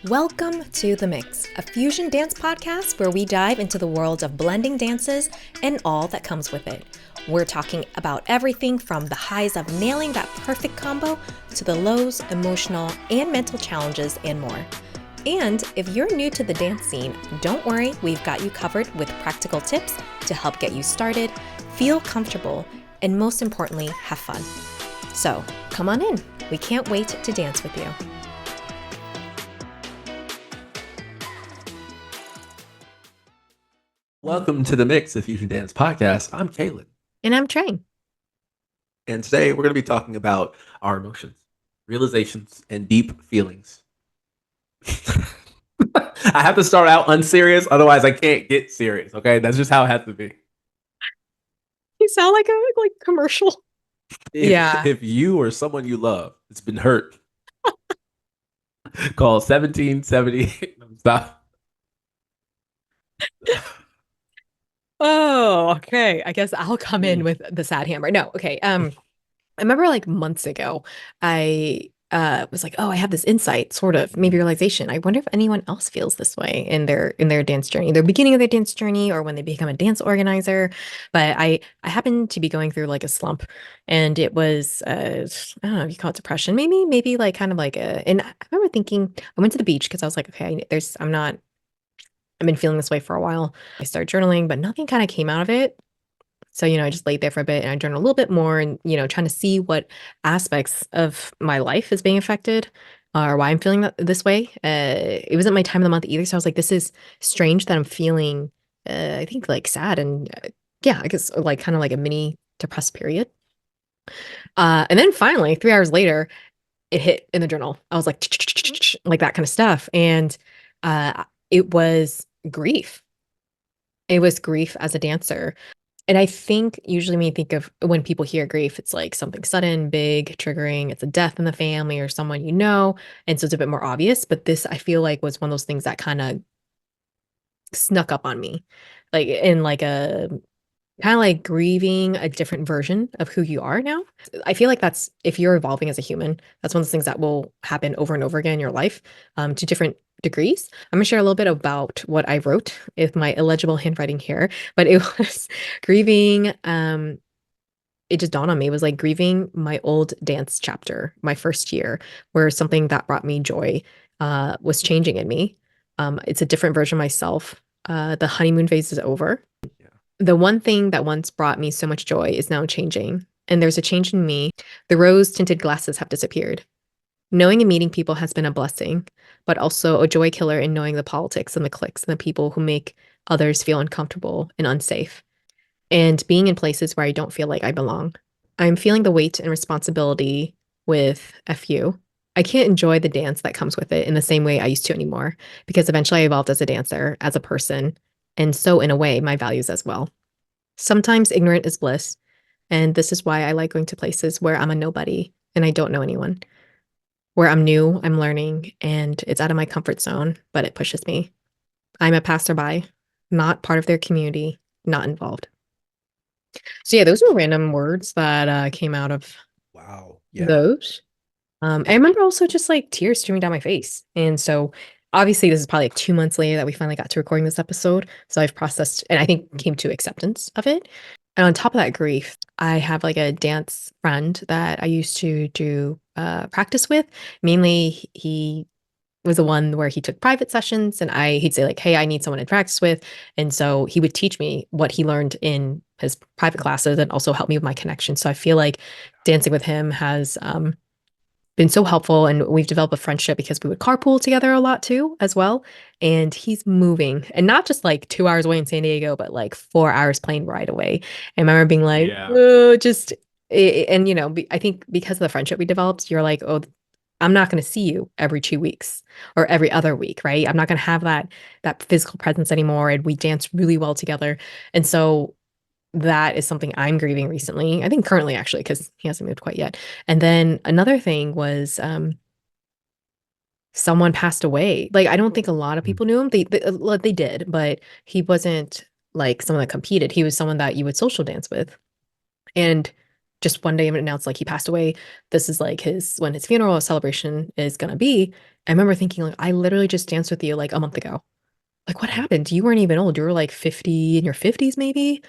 Welcome to The Mix, a fusion dance podcast where we dive into the world of blending dances and all that comes with it. We're talking about everything from the highs of nailing that perfect combo to the lows, emotional, and mental challenges and more. And if you're new to the dance scene, don't worry, we've got you covered with practical tips to help get you started, feel comfortable, and most importantly, have fun. So come on in. We can't wait to dance with you. Welcome to the Mix, a Fusion Dance podcast. I'm Kaylin. And I'm Trang. And today we're going to be talking about our emotions, realizations, and deep feelings. I have to start out unserious, otherwise I can't get serious, okay? That's just how it has to be. You sound like a commercial. If you or someone you love has been hurt, call 1770. Stop. Oh, okay. I guess I'll come in with the sad hammer. No, okay. I remember like months ago, I was like, oh, I have this insight, sort of, maybe realization. I wonder if anyone else feels this way in their dance journey, their beginning of their dance journey, or when they become a dance organizer. But I happened to be going through like a slump, and it was I don't know if you call it depression, maybe like kind of like a. And I remember thinking, I went to the beach because I was like, okay, I've been feeling this way for a while. I started journaling, but nothing kind of came out of it. So, I just laid there for a bit and I journaled a little bit more and, trying to see what aspects of my life is being affected or why I'm feeling this way. It wasn't my time of the month either. So I was like, this is strange that I'm feeling, I think like sad and yeah, I guess like kind of like a mini depressed period. And then finally, 3 hours later, it hit in the journal. I was like that kind of stuff. And it was grief. It was grief as a dancer. And I think usually when you think of when people hear grief, it's like something sudden, big, triggering. It's a death in the family or someone you know. And so it's a bit more obvious. But this, I feel like, was one of those things that kind of snuck up on me, like in like a kind of like grieving a different version of who you are now. I feel like that's if you're evolving as a human, that's one of those things that will happen over and over again in your life to different degrees. I'm gonna share a little bit about what I wrote with my illegible handwriting here, but it was grieving. It just dawned on me. It was like grieving my old dance chapter, my first year, where something that brought me joy was changing in me. It's a different version of myself. The honeymoon phase is over. The one thing that once brought me so much joy is now changing, and there's a change in me. The rose-tinted glasses have disappeared. Knowing and meeting people has been a blessing, but also a joy killer in knowing the politics and the cliques and the people who make others feel uncomfortable and unsafe, and being in places where I don't feel like I belong. I'm feeling the weight and responsibility with a few. I can't enjoy the dance that comes with it in the same way I used to anymore, because eventually I evolved as a dancer, as a person, and so in a way, my values as well. Sometimes ignorant is bliss, and this is why I like going to places where I'm a nobody and I don't know anyone, where I'm new, I'm learning, and it's out of my comfort zone, but it pushes me. I'm a passerby, not part of their community, not involved. So yeah, those were random words that came out of those. I remember also just like tears streaming down my face. And so obviously this is probably like 2 months later that we finally got to recording this episode. So I've processed and I think came to acceptance of it. And on top of that grief, I have like a dance friend that I used to do practice with. Mainly he was the one where he took private sessions and he'd say like, hey, I need someone to practice with. And so he would teach me what he learned in his private classes and also help me with my connection. So I feel like dancing with him has been so helpful, and we've developed a friendship because we would carpool together a lot too as well. And he's moving, and not just like 2 hours away in San Diego, but like 4 hours plane ride away. And I remember being like, oh, just and I think because of the friendship we developed, you're like, oh, I'm not going to see you every 2 weeks or every other week, right? I'm not going to have that physical presence anymore. And we dance really well together. And so that is something I'm grieving recently. I think currently actually, because he hasn't moved quite yet. And then another thing was someone passed away. Like I don't think a lot of people knew him. They did, but he wasn't like someone that competed. He was someone that you would social dance with. And just one day announced like he passed away. This is like his when his funeral celebration is gonna be. I remember thinking like I literally just danced with you like a month ago. Like what Mm. happened? You weren't even old. You were like 50 in your 50s maybe.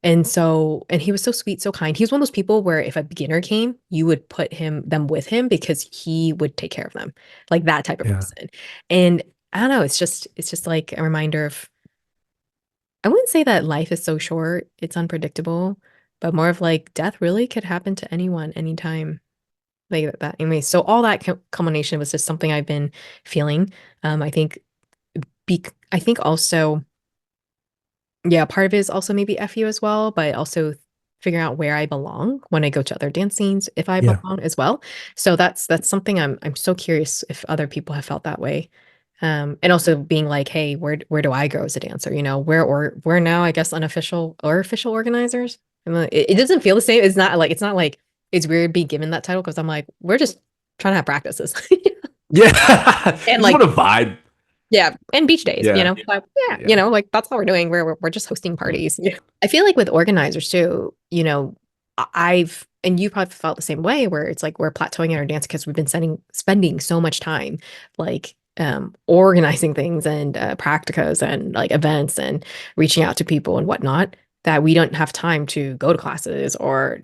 And so, and he was so sweet, so kind. He was one of those people where if a beginner came, you would put them with him because he would take care of them, like that type of Yeah. person. And I don't know, it's just like a reminder of, I wouldn't say that life is so short, it's unpredictable, but more of like death really could happen to anyone, anytime. Like that. Anyway, so all that culmination was just something I've been feeling. I think, I think also. Yeah, part of it is also maybe FU as well, but also figuring out where I belong when I go to other dance scenes, if I Yeah. belong as well. So that's something I'm so curious if other people have felt that way. And also being like, hey, where do I go as a dancer? You know, where now, I guess unofficial or official organizers. And it doesn't feel the same. It's not like it's weird being given that title because I'm like, we're just trying to have practices. Yeah. And Just like want to vibe. yeah, and beach days, you Yeah. know. But yeah, you Yeah. know, like that's all we're doing. We're just hosting Mm. parties. Yeah. I feel like with organizers too, you know, I've and you probably felt the same way where it's like we're plateauing in our dance because we've been spending so much time like organizing things and practicas and like events and reaching out to people and whatnot that we don't have time to go to classes or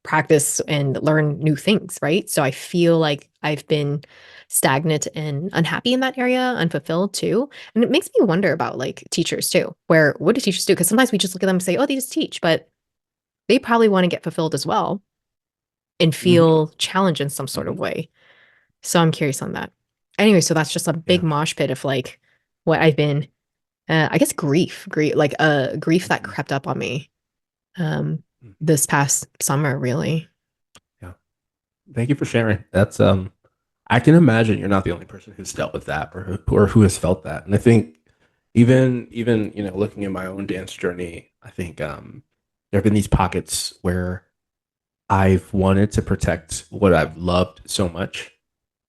practice and learn new things, right? So I feel like I've been stagnant and unhappy in that area, unfulfilled too. And it makes me wonder about like teachers too, where what do teachers do? Because sometimes we just look at them and say, oh, they just teach, but they probably want to get fulfilled as well and Hmm. feel challenged in some sort Hmm. of way. So I'm curious on that. Anyway, so that's just a big Yeah. mosh pit of like what I've been, I guess grief, like grief that Hmm. crept up on me this past summer, really. Yeah. Thank you for sharing. That's I can imagine you're not the only person who's dealt with that or who has felt that. And I think even looking at my own dance journey, I think there have been these pockets where I've wanted to protect what I've loved so much.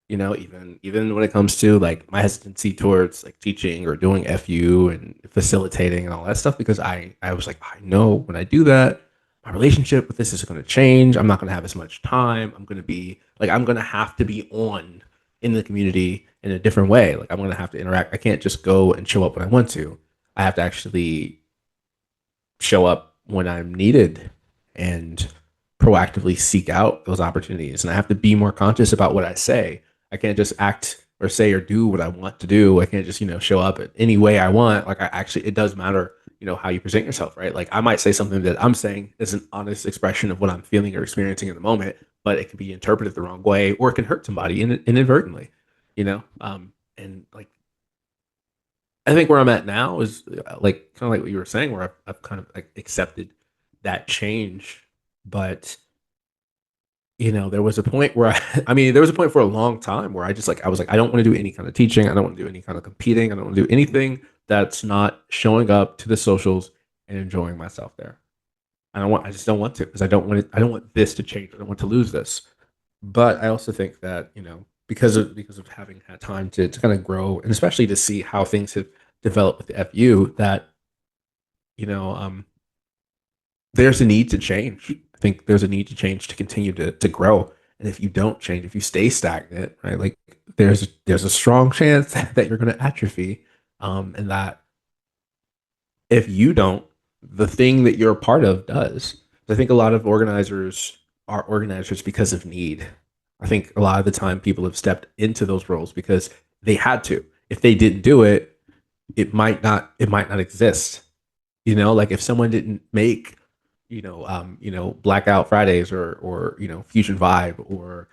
Even when it comes to like my hesitancy towards like teaching or doing FU and facilitating and all that stuff, because I was like, I know when I do that, my relationship with this is going to change. I'm not going to have as much time. I'm going to have to be on in the community in a different way. Like I'm going to have to interact. I can't just go and show up when I want to. I have to actually show up when I'm needed and proactively seek out those opportunities. And I have to be more conscious about what I say. I can't just act or say or do what I want to do. I can't just, show up in any way I want. Like it does matter, how you present yourself, right? Like I might say something that I'm saying is an honest expression of what I'm feeling or experiencing in the moment, but it can be interpreted the wrong way or it can hurt somebody inadvertently, and like I think where I'm at now is like kind of like what you were saying, where I've kind of like accepted that change. But there was a point where I mean, there was a point for a long time where I was like, I don't want to do any kind of teaching. I don't want to do any kind of competing. I don't want to do anything that's not showing up to the socials and enjoying myself there. I just don't want to because I don't want this to change. I don't want to lose this. But I also think that because of having had time to kind of grow and especially to see how things have developed with the FU that you know there's a need to change. I think there's a need to change to continue to grow. And if you don't change, if you stay stagnant, right, like there's a strong chance that you're going to atrophy, and that if you don't, the thing that you're a part of does. I think a lot of organizers are organizers because of need. I think a lot of the time people have stepped into those roles because they had to. If they didn't do it, it might not exist. Like if someone didn't make, Blackout Fridays or Fusion Vibe or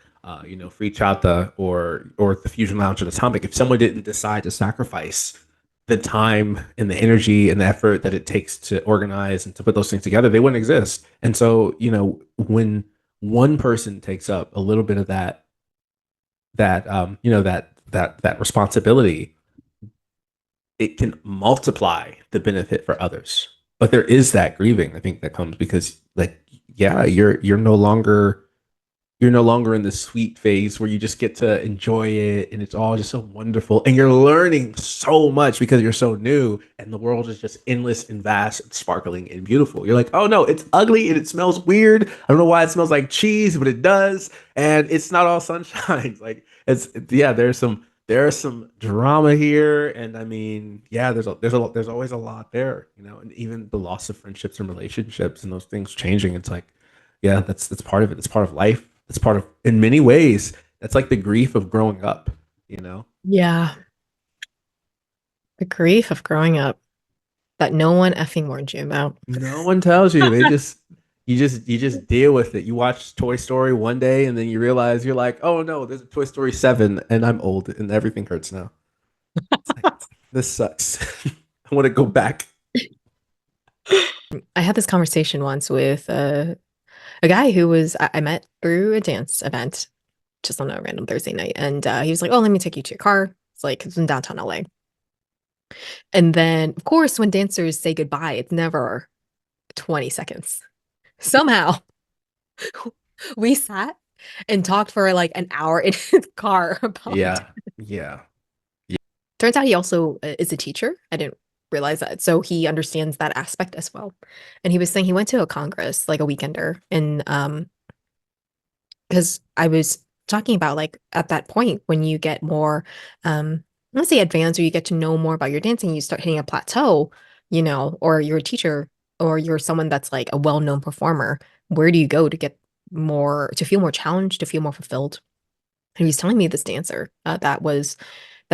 Free Chata or the Fusion Lounge at Atomic, if someone didn't decide to sacrifice the time and the energy and the effort that it takes to organize and to put those things together, they wouldn't exist. And so, when one person takes up a little bit of that responsibility, it can multiply the benefit for others. But there is that grieving, I think, that comes because, like, yeah, you're no longer in the sweet phase where you just get to enjoy it and it's all just so wonderful and you're learning so much because you're so new and the world is just endless and vast and sparkling and beautiful. You're like, oh no, it's ugly and it smells weird. I don't know why it smells like cheese, but it does, and it's not all sunshine. Like yeah, there's some drama here, and I mean, yeah, there's always a lot there, you know, and even the loss of friendships and relationships and those things changing. It's like, yeah, that's part of it. It's part of life. It's part of, in many ways, that's like the grief of growing up, you know. Yeah, the grief of growing up that no one effing warned you about. No one tells you. They just you just deal with it. You watch Toy Story one day and then you realize you're like, oh no, there's a Toy Story 7 and I'm old and everything hurts now. It's like, this sucks. I want to go back. I had this conversation once with a guy who I met through a dance event just on a random Thursday night. And he was like, oh, let me take you to your car. It's like, it's in downtown LA. And then, of course, when dancers say goodbye, it's never 20 seconds. Somehow we sat and talked for like an hour in his car about. Yeah. Yeah. Turns out he also is a teacher. I didn't realize that. So he understands that aspect as well. And he was saying he went to a congress, like a weekender, and because I was talking about like at that point when you get more let's say advanced or you get to know more about your dancing, you start hitting a plateau, you know, or you're a teacher or you're someone that's like a well-known performer. Where do you go to get more to feel more challenged, to feel more fulfilled? And he was telling me this dancer that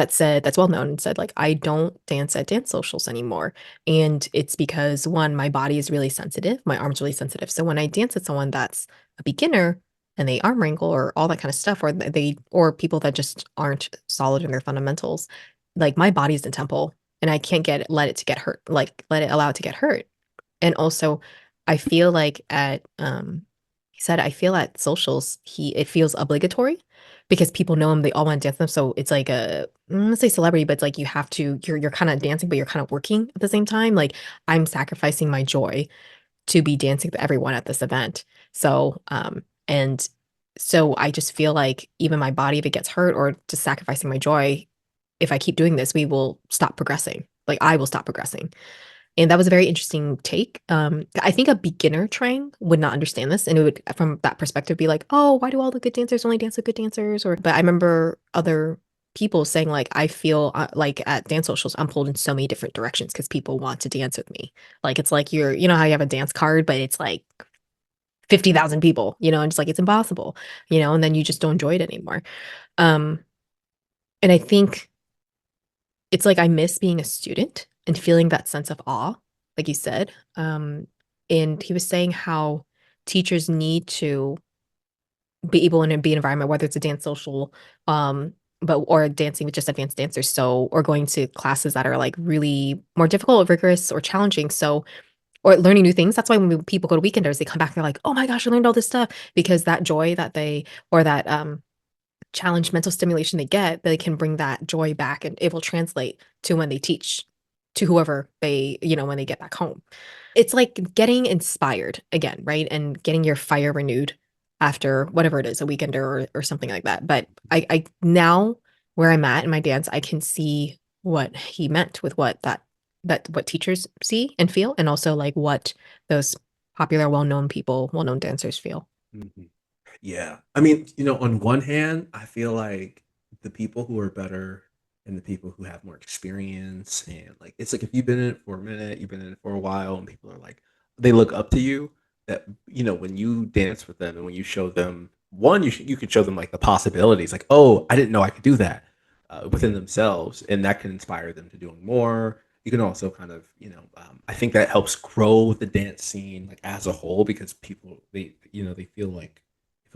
said that's well known and said like I don't dance at dance socials anymore. And it's because one, my body is really sensitive, my arm's really sensitive. So when I dance with someone that's a beginner and they arm wrinkle or all that kind of stuff, or they or people that just aren't solid in their fundamentals, like my body's the temple and I can't let it to get hurt, like let it allow it to get hurt. And also, I feel like at he said I feel at socials he it feels obligatory because people know him, they all want to dance with him. So it's like a let's say celebrity, but it's like you have to you're kind of dancing, but you're kind of working at the same time. Like I'm sacrificing my joy to be dancing with everyone at this event. So and so I just feel like even my body, if it gets hurt or just sacrificing my joy, if I keep doing this, we will stop progressing. Like I will stop progressing. And that was a very interesting take. I think a beginner Trang would not understand this, and it would, from that perspective, be like, "Oh, why do all the good dancers only dance with good dancers?" Or, but I remember other people saying like, "I feel like at dance socials, I'm pulled in so many different directions because people want to dance with me. Like it's like you know how you have a dance card, but it's like 50,000 people, you know, and it's like it's impossible, you know, and then you just don't enjoy it anymore." Um, and I think it's like I miss being a student and feeling that sense of awe, like you said. And he was saying how teachers need to be able to be an environment, whether it's a dance social, but or dancing with just advanced dancers, so or going to classes that are like really more difficult, rigorous, or challenging. So or learning new things. That's why when people go to weekenders, they come back, they're like, oh my gosh, I learned all this stuff because that joy that they or that challenge mental stimulation they get, they can bring that joy back and it will translate to when they teach to whoever they, you know, when they get back home. It's like getting inspired again, right? And getting your fire renewed after whatever it is, a weekender or something like that. But I now where I'm at in my dance, I can see what he meant with what teachers see and feel, and also like what those popular, well-known people, well-known dancers feel. Mhm. Yeah. I mean, you know, on one hand, I feel like the people who are better and the people who have more experience, and like it's like if you've been in it for a minute, you've been in it for a while, and people are like they look up to you, that you know, when you dance with them and when you show them one, you can show them like the possibilities, like, oh, I didn't know I could do that within themselves, and that can inspire them to doing more. You can also kind of, you know, I think that helps grow the dance scene like as a whole because people they you know they feel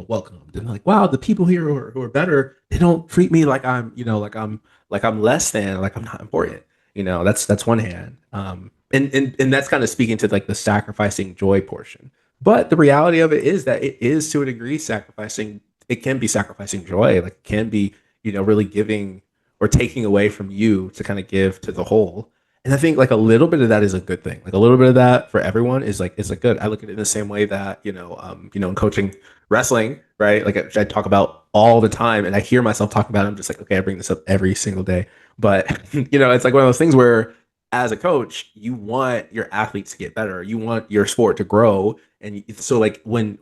welcomed and like, wow, the people here who are better, they don't treat me like I'm, you know, like I'm less than, like I'm not important. You know, that's one hand. And that's kind of speaking to like the sacrificing joy portion. But the reality of it is that it is to a degree sacrificing. It can be sacrificing joy, like it can be, you know, really giving or taking away from you to kind of give to the whole. And I think like a little bit of that is a good thing. Like a little bit of that for everyone is like good. I look at it in the same way that, you know, in coaching wrestling, right? Like I talk about all the time, and I hear myself talk about it. I'm just like, okay, I bring this up every single day. But it's like one of those things where, as a coach, you want your athletes to get better. You want your sport to grow. And so, like when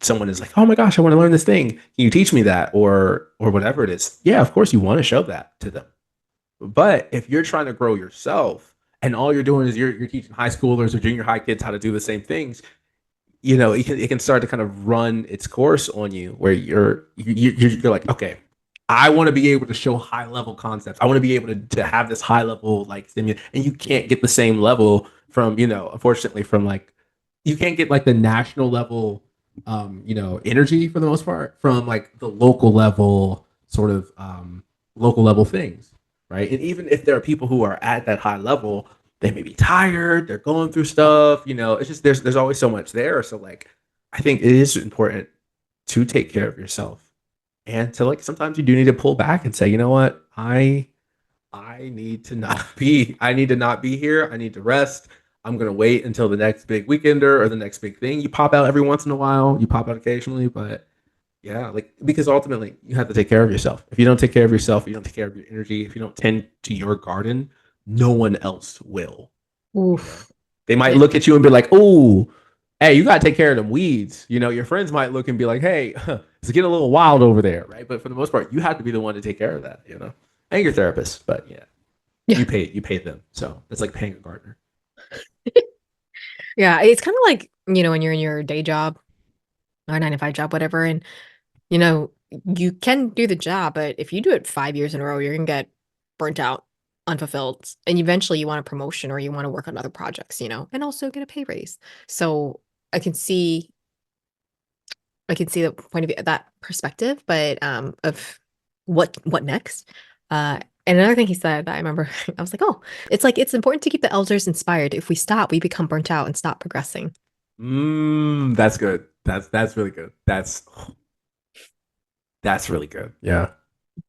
someone is like, "Oh my gosh, I want to learn this thing. Can you teach me that?" or whatever it is, yeah, of course you want to show that to them. But if you're trying to grow yourself and all you're doing is you're teaching high schoolers or junior high kids how to do the same things, it can start to kind of run its course on you where you're like, okay, I want to be able to show high level concepts. I want to be able to have this high level like stimulus, and you can't get the same level from unfortunately from like you can't get like the national level energy for the most part from like the local level sort of local level things, right? And even if there are people who are at that high level, they may be tired, they're going through stuff, it's just there's always so much there. So like I think it is important to take care of yourself and to like sometimes you do need to pull back and say, you know what, I need to not be here. I need to rest. I'm gonna wait until the next big weekender or the next big thing. You pop out every once in a while. You pop out occasionally, but yeah, like because ultimately you have to take care of yourself. If you don't take care of yourself, you don't take care of your energy. If you don't tend to your garden, no one else will. You know, Oof. they might Yeah. look at you and be like, "Oh, hey, you gotta take care of them weeds." Your friends might look and be like, "Hey, it's getting a little wild over there," right? But for the most part, you have to be the one to take care of that. And your therapist. But yeah, Yeah. you pay them, so it's like paying a gardener. Yeah. It's kind of like, when you're in your day job or 9 to 5 job, whatever, and you know, you can do the job, but if you do it 5 years in a row, you're gonna get burnt out, unfulfilled, and eventually you want a promotion or you want to work on other projects, and also get a pay raise. So I can see, I can see the point of view, that perspective, but of what next. And another thing he said that I remember, I was like, oh, it's like it's important to keep the elders inspired. If we stop, we become burnt out and stop progressing. That's good. That's really good. That's really good. Yeah.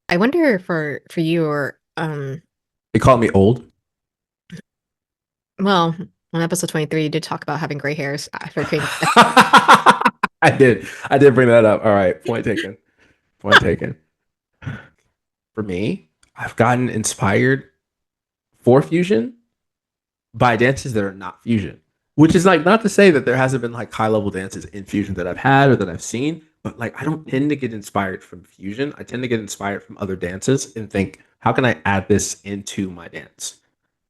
I wonder for you or They call me old. well, on episode 23, you did talk about having gray hairs after creating. I did bring that up. All right, point taken. Point taken. For me, I've gotten inspired for fusion by dances that are not fusion, which is like not to say that there hasn't been like high level dances in fusion that I've had or that I've seen, but like I don't tend to get inspired from fusion. I tend to get inspired from other dances and think, how can I add this into my dance?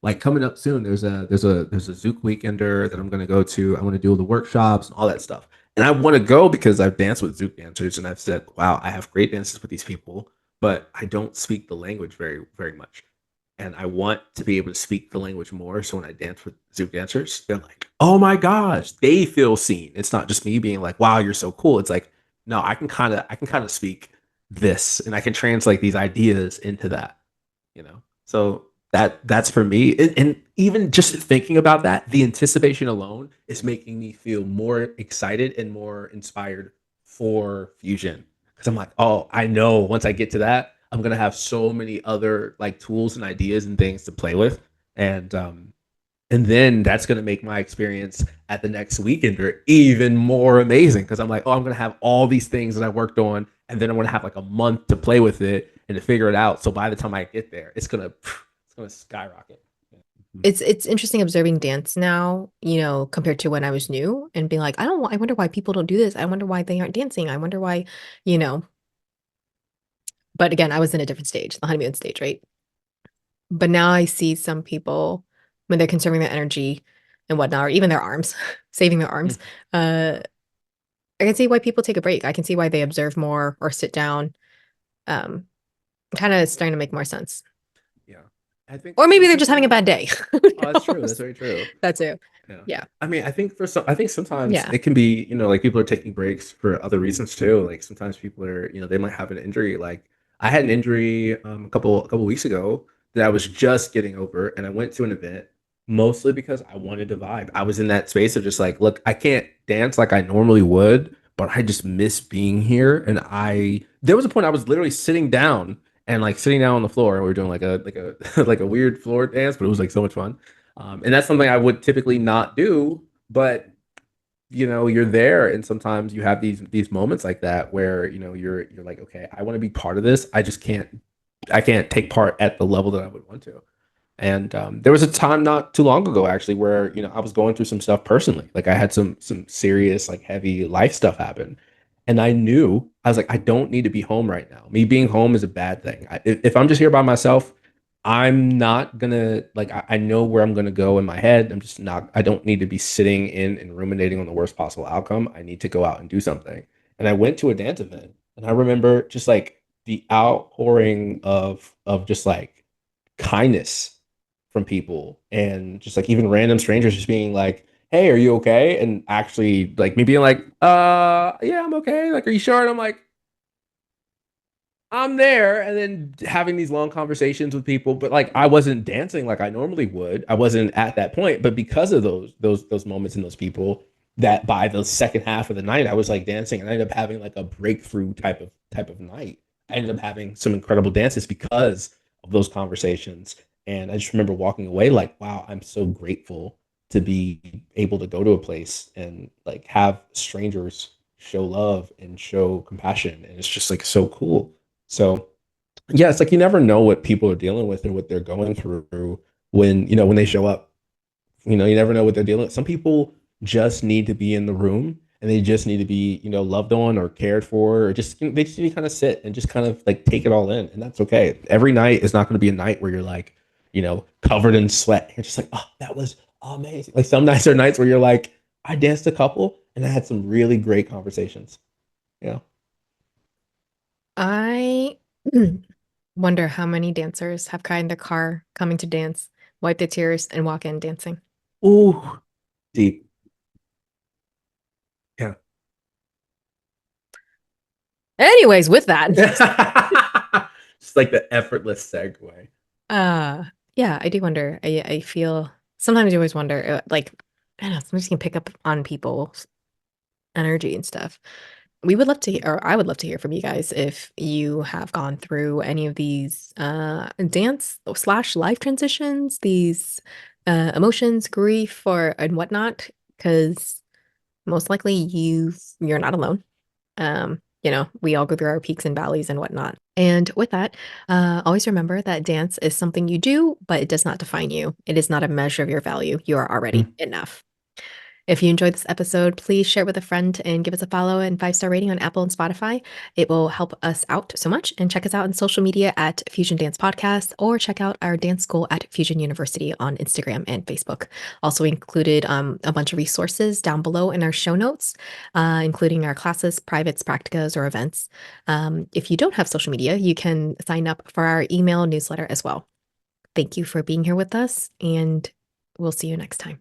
Like coming up soon, there's a Zouk weekender that I'm gonna go to. I want to do all the workshops and all that stuff. And I want to go because I've danced with Zouk dancers and I've said, wow, I have great dances with these people, but I don't speak the language very, very much. And I want to be able to speak the language more. So when I dance with Zouk dancers, they're like, oh my gosh, they feel seen. It's not just me being like, wow, you're so cool. It's like, no, I can kind of speak this and I can translate these ideas into that. So that's for me. And even just thinking about that, the anticipation alone is making me feel more excited and more inspired for fusion. Because I'm like, oh, I know once I get to that, I'm gonna have so many other like tools and ideas and things to play with. And then that's gonna make my experience at the next weekender even more amazing because I'm like, oh, I'm gonna have all these things that I worked on, and then I'm gonna have like a month to play with it and to figure it out. So by the time I get there, it's gonna skyrocket. Mhm. It's interesting observing dance now, compared to when I was new and being like, I wonder why people don't do this. I wonder why they aren't dancing. I wonder why, you know. But again, I was in a different stage, the honeymoon stage, right? But now I see some people when they're conserving their energy and whatnot, or even their arms, saving their arms. Uh, I can see why people take a break. I can see why they observe more or sit down. Um, Kind of starting to make more sense. Yeah, I think Or for maybe some they're just having a people, bad day. Who oh, that's true. That's knows? very true. That too. Yeah. Yeah. I mean, I think sometimes Yeah. it can be, like people are taking breaks for other reasons too. Like sometimes people are, they might have an injury. Like I had an injury a couple weeks ago that I was just getting over, and I went to an event mostly because I wanted to vibe. I was in that space of just like, look, I can't dance like I normally would, but I just miss being here. And there was a point I was literally sitting down and like sitting down on the floor, and we were doing like a like a weird floor dance, but it was like so much fun. And that's something I would typically not do, but you're there, and sometimes you have these moments like that where you're like, okay, I want to be part of this. I can't take part at the level that I would want to. And there was a time not too long ago actually where I was going through some stuff personally. Like I had some serious like heavy life stuff happen, and I was like, I don't need to be home right now. Me being home is a bad thing. If I'm just here by myself, I'm not gonna like I know where I'm gonna go in my head. I'm just not. I don't need to be sitting in and ruminating on the worst possible outcome. I need to go out and do something. And I went to a dance event, and I remember just like the outpouring of just like kindness from people, and just like even random strangers just being like, hey, are you okay? And actually like me being like, yeah, I'm okay. Like, are you sure? And I'm like, I'm there, and then having these long conversations with people, but like I wasn't dancing like I normally would. I wasn't at that point, but because of those moments and those people, that by the second half of the night, I was like dancing, and I ended up having like a breakthrough type of night. I ended up having some incredible dances because of those conversations, and I just remember walking away like, wow, I'm so grateful to be able to go to a place and like have strangers show love and show compassion, and it's just like so cool. So yeah, it's like you never know what people are dealing with and what they're going through when they show up. You never know what they're dealing with. Some people just need to be in the room, and they just need to be, loved on or cared for, or just they just need to kind of sit and just kind of like take it all in. And that's okay. Every night is not going to be a night where you're like, covered in sweat. You're just like, oh, that was amazing. Like some nights are nights where you're like, I danced a couple and I had some really great conversations. Yeah. I wonder how many dancers have cried in their car coming to dance, wipe their tears, and walk in dancing. Ooh, deep. Yeah. Anyways, with that, Just like the effortless segue. uh, yeah, I do wonder. I feel sometimes you always wonder, like, I don't know, sometimes you can pick up on people's energy and stuff. We would love to hear, or I would love to hear from you guys if you have gone through any of these dance slash life transitions, these emotions, grief, or and whatnot, because most likely you're not alone. We all go through our peaks and valleys and whatnot. And with that, always remember that dance is something you do, but it does not define you. It is not a measure of your value. You are already enough. If you enjoyed this episode, please share it with a friend and give us a follow and 5-star rating on Apple and Spotify. It will help us out so much. And check us out on social media at Fusion Dance Podcast, or check out our dance school at Fusion University on Instagram and Facebook. Also included a bunch of resources down below in our show notes, including our classes, privates, practicas, or events. If you don't have social media, you can sign up for our email newsletter as well. Thank you for being here with us, and we'll see you next time.